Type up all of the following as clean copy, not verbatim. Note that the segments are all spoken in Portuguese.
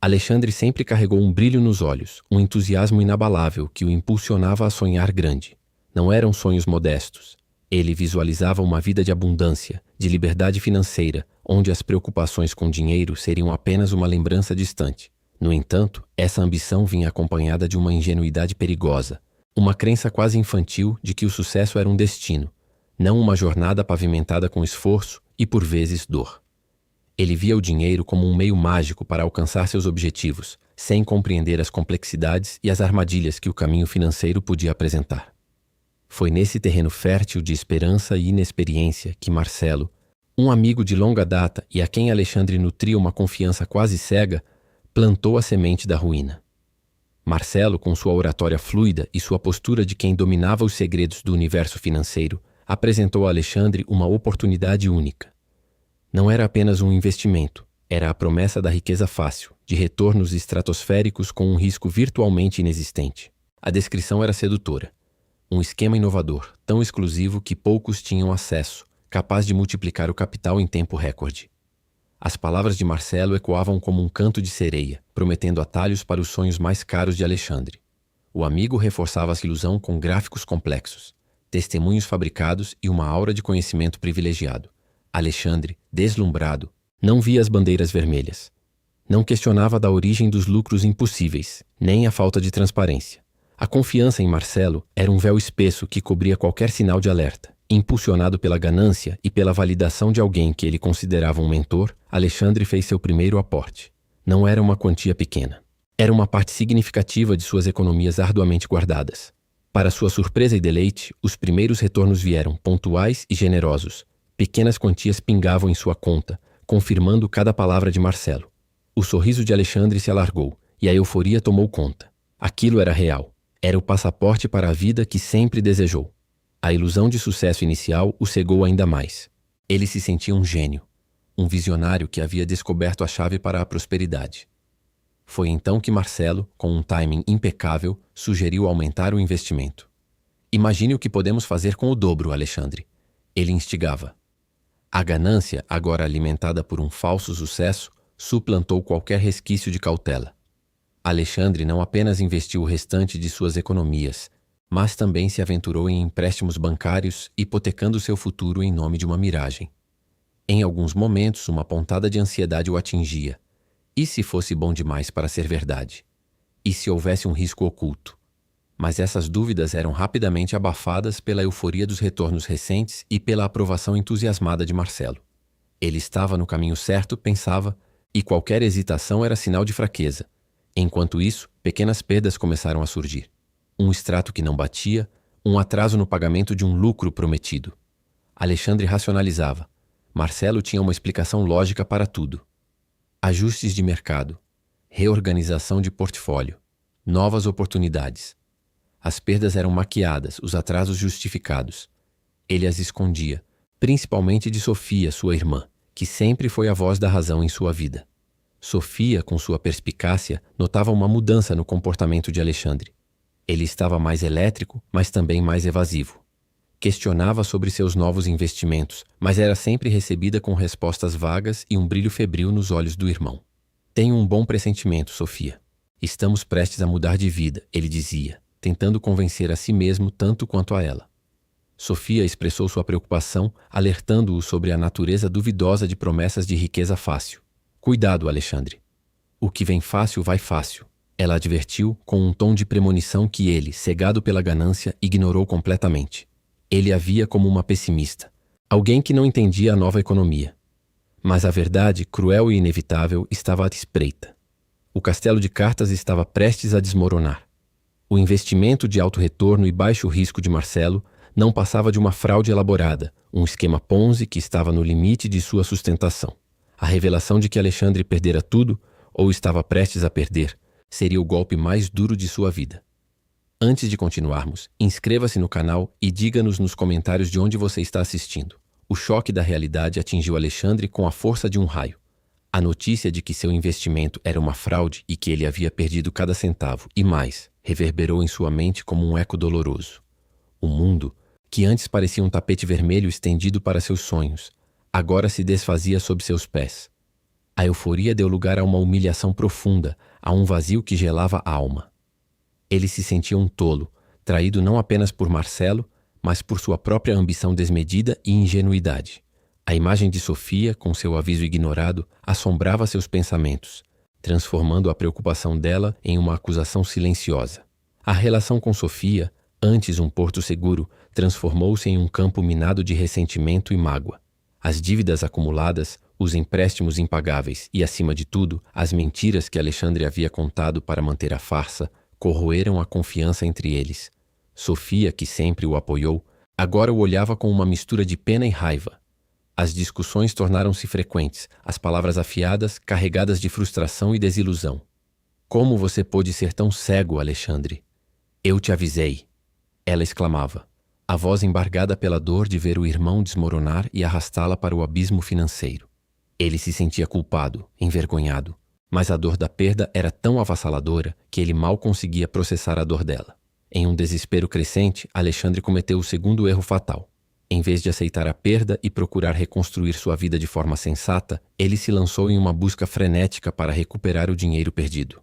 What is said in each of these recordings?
Alexandre sempre carregou um brilho nos olhos, um entusiasmo inabalável que o impulsionava a sonhar grande. Não eram sonhos modestos. Ele visualizava uma vida de abundância, de liberdade financeira, onde as preocupações com dinheiro seriam apenas uma lembrança distante. No entanto, essa ambição vinha acompanhada de uma ingenuidade perigosa, uma crença quase infantil de que o sucesso era um destino, não uma jornada pavimentada com esforço e, por vezes, dor. Ele via o dinheiro como um meio mágico para alcançar seus objetivos, sem compreender as complexidades e as armadilhas que o caminho financeiro podia apresentar. Foi nesse terreno fértil de esperança e inexperiência que Marcelo, um amigo de longa data e a quem Alexandre nutria uma confiança quase cega, plantou a semente da ruína. Marcelo, com sua oratória fluida e sua postura de quem dominava os segredos do universo financeiro, apresentou a Alexandre uma oportunidade única. Não era apenas um investimento, era a promessa da riqueza fácil, de retornos estratosféricos com um risco virtualmente inexistente. A descrição era sedutora. Um esquema inovador, tão exclusivo que poucos tinham acesso, capaz de multiplicar o capital em tempo recorde. As palavras de Marcelo ecoavam como um canto de sereia, prometendo atalhos para os sonhos mais caros de Alexandre. O amigo reforçava essa ilusão com gráficos complexos, testemunhos fabricados e uma aura de conhecimento privilegiado. Alexandre, deslumbrado, não via as bandeiras vermelhas. Não questionava da origem dos lucros impossíveis, nem a falta de transparência. A confiança em Marcelo era um véu espesso que cobria qualquer sinal de alerta. Impulsionado pela ganância e pela validação de alguém que ele considerava um mentor, Alexandre fez seu primeiro aporte. Não era uma quantia pequena. Era uma parte significativa de suas economias arduamente guardadas. Para sua surpresa e deleite, os primeiros retornos vieram pontuais e generosos. Pequenas quantias pingavam em sua conta, confirmando cada palavra de Marcelo. O sorriso de Alexandre se alargou e a euforia tomou conta. Aquilo era real. Era o passaporte para a vida que sempre desejou. A ilusão de sucesso inicial o cegou ainda mais. Ele se sentia um gênio, um visionário que havia descoberto a chave para a prosperidade. Foi então que Marcelo, com um timing impecável, sugeriu aumentar o investimento. Imagine o que podemos fazer com o dobro, Alexandre. Ele instigava. A ganância, agora alimentada por um falso sucesso, suplantou qualquer resquício de cautela. Alexandre não apenas investiu o restante de suas economias, mas também se aventurou em empréstimos bancários, hipotecando seu futuro em nome de uma miragem. Em alguns momentos, uma pontada de ansiedade o atingia. E se fosse bom demais para ser verdade? E se houvesse um risco oculto? Mas essas dúvidas eram rapidamente abafadas pela euforia dos retornos recentes e pela aprovação entusiasmada de Marcelo. Ele estava no caminho certo, pensava, e qualquer hesitação era sinal de fraqueza. Enquanto isso, pequenas perdas começaram a surgir. Um extrato que não batia, um atraso no pagamento de um lucro prometido. Alexandre racionalizava. Marcelo tinha uma explicação lógica para tudo. Ajustes de mercado, reorganização de portfólio, novas oportunidades. As perdas eram maquiadas, os atrasos justificados. Ele as escondia, principalmente de Sofia, sua irmã, que sempre foi a voz da razão em sua vida. Sofia, com sua perspicácia, notava uma mudança no comportamento de Alexandre. Ele estava mais elétrico, mas também mais evasivo. Questionava sobre seus novos investimentos, mas era sempre recebida com respostas vagas e um brilho febril nos olhos do irmão. Tenho um bom pressentimento, Sofia. Estamos prestes a mudar de vida, ele dizia, tentando convencer a si mesmo tanto quanto a ela. Sofia expressou sua preocupação, alertando-o sobre a natureza duvidosa de promessas de riqueza fácil. Cuidado, Alexandre. O que vem fácil, vai fácil. Ela advertiu com um tom de premonição que ele, cegado pela ganância, ignorou completamente. Ele a via como uma pessimista, alguém que não entendia a nova economia. Mas a verdade, cruel e inevitável, estava à espreita. O castelo de cartas estava prestes a desmoronar. O investimento de alto retorno e baixo risco de Marcelo não passava de uma fraude elaborada, um esquema Ponzi que estava no limite de sua sustentação. A revelação de que Alexandre perdera tudo, ou estava prestes a perder, seria o golpe mais duro de sua vida. Antes de continuarmos, inscreva-se no canal e diga-nos nos comentários de onde você está assistindo. O choque da realidade atingiu Alexandre com a força de um raio. A notícia de que seu investimento era uma fraude e que ele havia perdido cada centavo e mais, reverberou em sua mente como um eco doloroso. O mundo, que antes parecia um tapete vermelho estendido para seus sonhos, agora se desfazia sob seus pés. A euforia deu lugar a uma humilhação profunda, a um vazio que gelava a alma. Ele se sentia um tolo, traído não apenas por Marcelo, mas por sua própria ambição desmedida e ingenuidade. A imagem de Sofia, com seu aviso ignorado, assombrava seus pensamentos, transformando a preocupação dela em uma acusação silenciosa. A relação com Sofia, antes um porto seguro, transformou-se em um campo minado de ressentimento e mágoa. As dívidas acumuladas, os empréstimos impagáveis e, acima de tudo, as mentiras que Alexandre havia contado para manter a farsa, corroeram a confiança entre eles. Sofia, que sempre o apoiou, agora o olhava com uma mistura de pena e raiva. As discussões tornaram-se frequentes, as palavras afiadas, carregadas de frustração e desilusão. Como você pôde ser tão cego, Alexandre? Eu te avisei, ela exclamava, a voz embargada pela dor de ver o irmão desmoronar e arrastá-la para o abismo financeiro. Ele se sentia culpado, envergonhado, mas a dor da perda era tão avassaladora que ele mal conseguia processar a dor dela. Em um desespero crescente, Alexandre cometeu o segundo erro fatal. Em vez de aceitar a perda e procurar reconstruir sua vida de forma sensata, ele se lançou em uma busca frenética para recuperar o dinheiro perdido.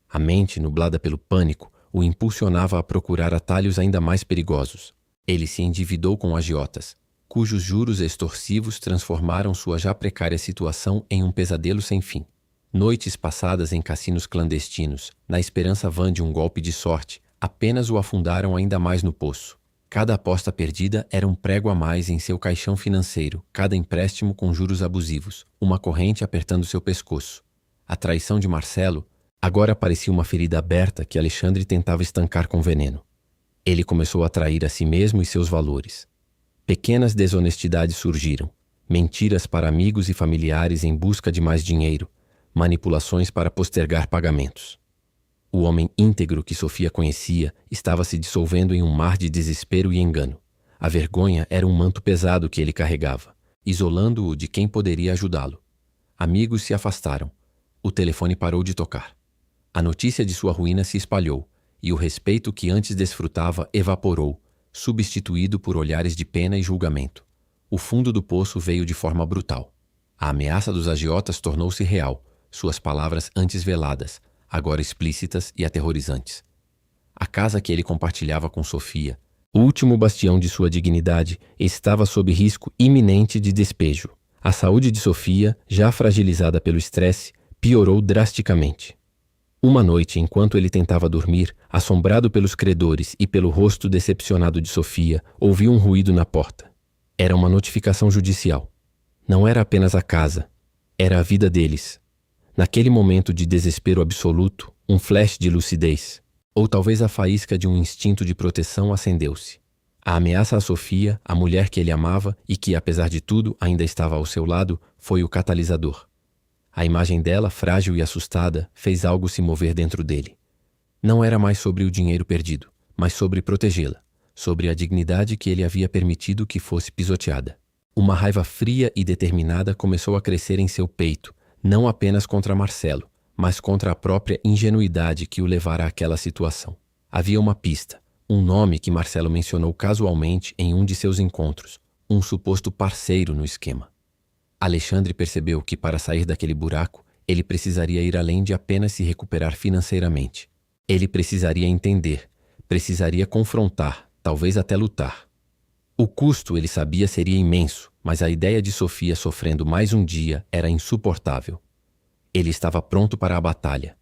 A mente, nublada pelo pânico, o impulsionava a procurar atalhos ainda mais perigosos. Ele se endividou com agiotas, cujos juros extorsivos transformaram sua já precária situação em um pesadelo sem fim. Noites passadas em cassinos clandestinos, na esperança vã de um golpe de sorte, apenas o afundaram ainda mais no poço. Cada aposta perdida era um prego a mais em seu caixão financeiro, cada empréstimo com juros abusivos, uma corrente apertando seu pescoço. A traição de Marcelo agora parecia uma ferida aberta que Alexandre tentava estancar com veneno. Ele começou a trair a si mesmo e seus valores. Pequenas desonestidades surgiram, mentiras para amigos e familiares em busca de mais dinheiro, manipulações para postergar pagamentos. O homem íntegro que Sofia conhecia estava se dissolvendo em um mar de desespero e engano. A vergonha era um manto pesado que ele carregava, isolando-o de quem poderia ajudá-lo. Amigos se afastaram. O telefone parou de tocar. A notícia de sua ruína se espalhou, e o respeito que antes desfrutava evaporou, substituído por olhares de pena e julgamento. O fundo do poço veio de forma brutal. A ameaça dos agiotas tornou-se real, suas palavras antes veladas, agora explícitas e aterrorizantes. A casa que ele compartilhava com Sofia, o último bastião de sua dignidade, estava sob risco iminente de despejo. A saúde de Sofia, já fragilizada pelo estresse, piorou drasticamente. Uma noite, enquanto ele tentava dormir, assombrado pelos credores e pelo rosto decepcionado de Sofia, ouviu um ruído na porta. Era uma notificação judicial. Não era apenas a casa, era a vida deles. Naquele momento de desespero absoluto, um flash de lucidez, ou talvez a faísca de um instinto de proteção acendeu-se. A ameaça a Sofia, a mulher que ele amava e que, apesar de tudo, ainda estava ao seu lado, foi o catalisador. A imagem dela, frágil e assustada, fez algo se mover dentro dele. Não era mais sobre o dinheiro perdido, mas sobre protegê-la, sobre a dignidade que ele havia permitido que fosse pisoteada. Uma raiva fria e determinada começou a crescer em seu peito, não apenas contra Marcelo, mas contra a própria ingenuidade que o levara àquela situação. Havia uma pista, um nome que Marcelo mencionou casualmente em um de seus encontros, um suposto parceiro no esquema. Alexandre percebeu que, para sair daquele buraco, ele precisaria ir além de apenas se recuperar financeiramente. Ele precisaria entender, precisaria confrontar, talvez até lutar. O custo, ele sabia, seria imenso, mas a ideia de Sofia sofrendo mais um dia era insuportável. Ele estava pronto para a batalha.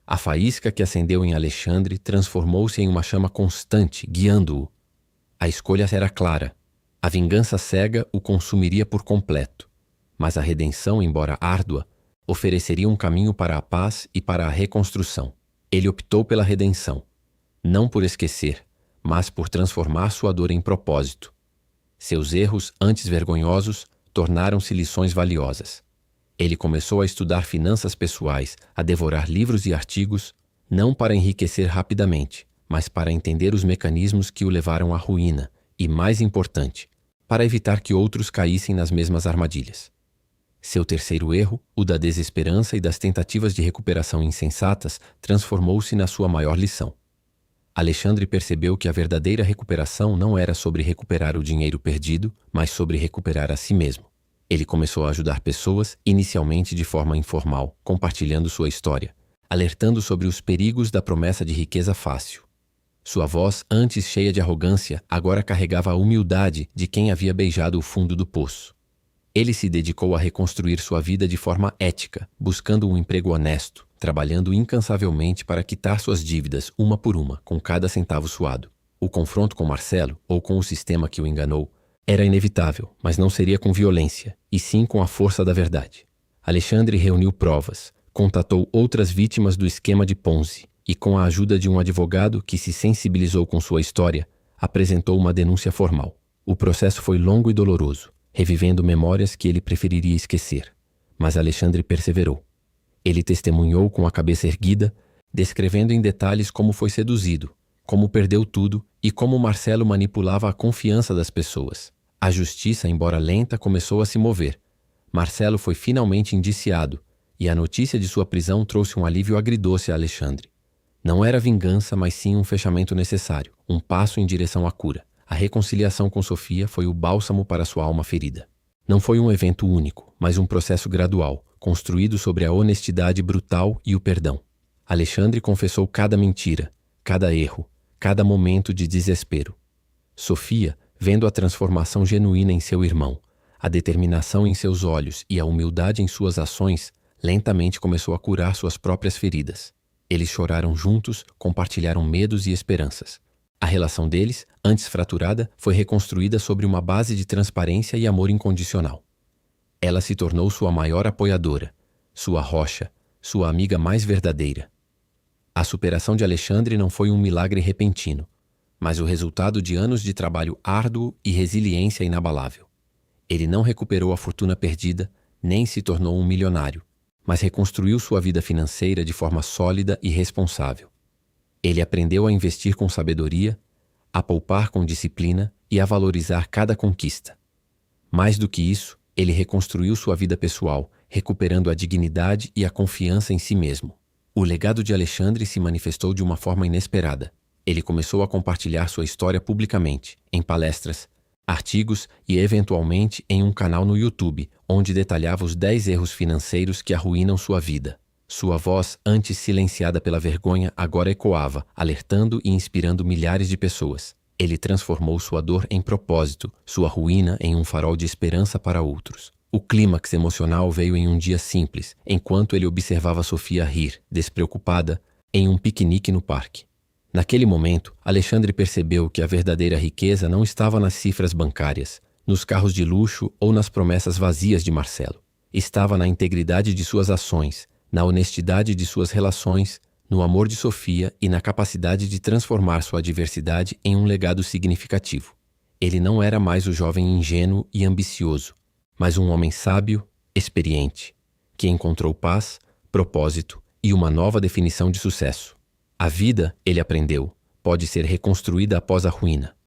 A faísca que acendeu em Alexandre transformou-se em uma chama constante, guiando-o. A escolha era clara. A vingança cega o consumiria por completo. Mas a redenção, embora árdua, ofereceria um caminho para a paz e para a reconstrução. Ele optou pela redenção, não por esquecer, mas por transformar sua dor em propósito. Seus erros, antes vergonhosos, tornaram-se lições valiosas. Ele começou a estudar finanças pessoais, a devorar livros e artigos, não para enriquecer rapidamente, mas para entender os mecanismos que o levaram à ruína e, mais importante, para evitar que outros caíssem nas mesmas armadilhas. Seu terceiro erro, o da desesperança e das tentativas de recuperação insensatas, transformou-se na sua maior lição. Alexandre percebeu que a verdadeira recuperação não era sobre recuperar o dinheiro perdido, mas sobre recuperar a si mesmo. Ele começou a ajudar pessoas, inicialmente de forma informal, compartilhando sua história, alertando sobre os perigos da promessa de riqueza fácil. Sua voz, antes cheia de arrogância, agora carregava a humildade de quem havia beijado o fundo do poço. Ele se dedicou a reconstruir sua vida de forma ética, buscando um emprego honesto, trabalhando incansavelmente para quitar suas dívidas uma por uma, com cada centavo suado. O confronto com Marcelo, ou com o sistema que o enganou, era inevitável, mas não seria com violência, e sim com a força da verdade. Alexandre reuniu provas, contatou outras vítimas do esquema de Ponzi e, com a ajuda de um advogado que se sensibilizou com sua história, apresentou uma denúncia formal. O processo foi longo e doloroso, revivendo memórias que ele preferiria esquecer. Mas Alexandre perseverou. Ele testemunhou com a cabeça erguida, descrevendo em detalhes como foi seduzido, como perdeu tudo e como Marcelo manipulava a confiança das pessoas. A justiça, embora lenta, começou a se mover. Marcelo foi finalmente indiciado, e a notícia de sua prisão trouxe um alívio agridoce a Alexandre. Não era vingança, mas sim um fechamento necessário, um passo em direção à cura. A reconciliação com Sofia foi o bálsamo para sua alma ferida. Não foi um evento único, mas um processo gradual, construído sobre a honestidade brutal e o perdão. Alexandre confessou cada mentira, cada erro, cada momento de desespero. Sofia, vendo a transformação genuína em seu irmão, a determinação em seus olhos e a humildade em suas ações, lentamente começou a curar suas próprias feridas. Eles choraram juntos, compartilharam medos e esperanças. A relação deles, antes fraturada, foi reconstruída sobre uma base de transparência e amor incondicional. Ela se tornou sua maior apoiadora, sua rocha, sua amiga mais verdadeira. A superação de Alexandre não foi um milagre repentino, mas o resultado de anos de trabalho árduo e resiliência inabalável. Ele não recuperou a fortuna perdida, nem se tornou um milionário, mas reconstruiu sua vida financeira de forma sólida e responsável. Ele aprendeu a investir com sabedoria, a poupar com disciplina e a valorizar cada conquista. Mais do que isso, ele reconstruiu sua vida pessoal, recuperando a dignidade e a confiança em si mesmo. O legado de Alexandre se manifestou de uma forma inesperada. Ele começou a compartilhar sua história publicamente, em palestras, artigos e, eventualmente, em um canal no YouTube, onde detalhava os 10 erros financeiros que arruinam sua vida. Sua voz, antes silenciada pela vergonha, agora ecoava, alertando e inspirando milhares de pessoas. Ele transformou sua dor em propósito, sua ruína em um farol de esperança para outros. O clímax emocional veio em um dia simples, enquanto ele observava Sofia rir, despreocupada, em um piquenique no parque. Naquele momento, Alexandre percebeu que a verdadeira riqueza não estava nas cifras bancárias, nos carros de luxo ou nas promessas vazias de Marcelo. Estava na integridade de suas ações, na honestidade de suas relações, no amor de Sofia e na capacidade de transformar sua adversidade em um legado significativo. Ele não era mais o jovem ingênuo e ambicioso, mas um homem sábio, experiente, que encontrou paz, propósito e uma nova definição de sucesso. A vida, ele aprendeu, pode ser reconstruída após a ruína,